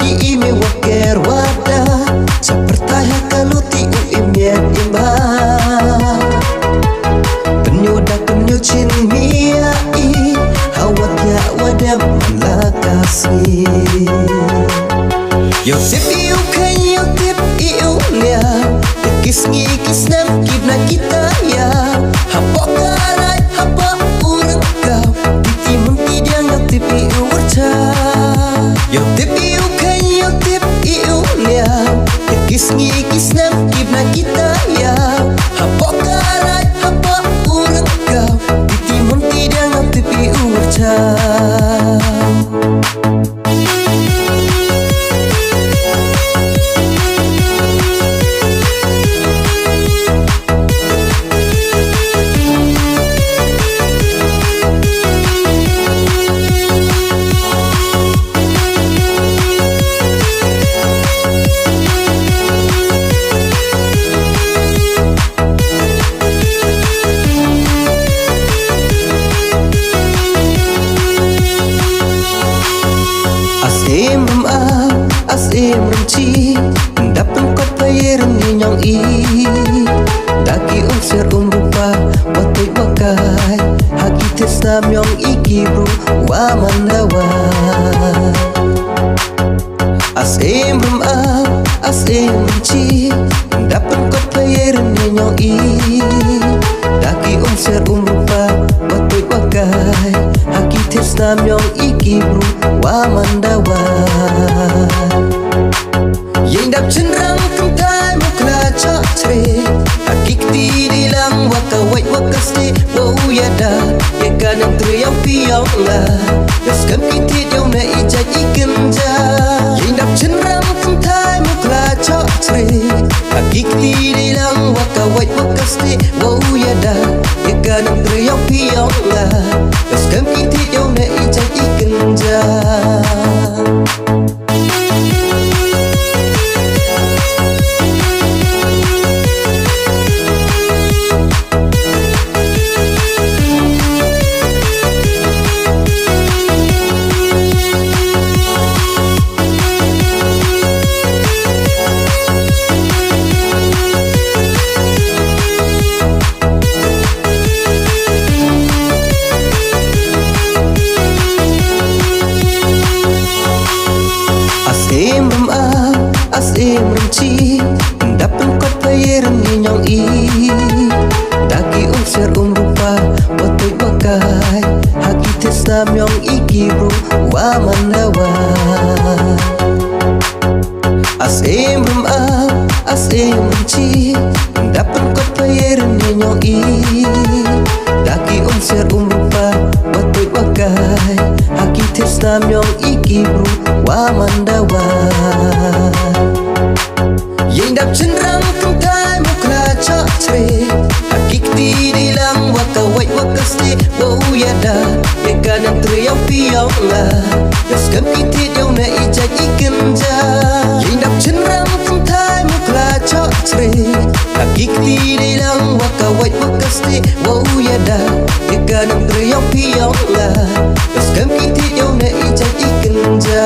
di ime waker wada sepertaya kalau tiu imian imba penyoda penyucin miai hawat ya wadam malakasi yo tip iu kan yo tip iu lia tekis ngikis nam kibna kita ya hapa karai hapa urang kau ditimun tidak ngatip iu warca yo tip iu kan yo tip iu lia tekis ngikis nam kibna kita ya hapa karai hapa urang kau ditimun tidak ngatip iu warca Asim renci dapat kau payar niam i daki usir rupa watoi wakai haki tesam yang ikiru wa mandawa asim renci dapat kau payar niam i daki usir rupa watoi wakai haki tesam yang ikiru wa mandawa yang dap cenderang kentai mukhla sohshrieh hakik di lang wakawai wakasti wow yada ya kanang triang piang la yaskam kitit yang na ijat ikenja yang dap cenderang kentai mukhla sohshrieh hakik di lang wakawai wakasti wow yada ya kanang triang piang la yaskam kitit yang na ijat ikenja asim renci dapat kau payar niam i daki usir rupa watoi wakai haki tesam yang ikiru wa mandawa asim renci dapat kau payar niam i daki usir rupa watoi wakai haki tesam yang ikiru wa mandawa yang dap cenderang kentai mukhla sohshrieh hakik di lang wakawai wakasti wow yada ya kanang triang piang la yaskam kitit yang na ijat ikenja yang dap cenderang kentai mukhla sohshrieh hakik di lang wakawai wakasti wow yada ya kanang triang piang la yaskam kitit yang na ijat ikenja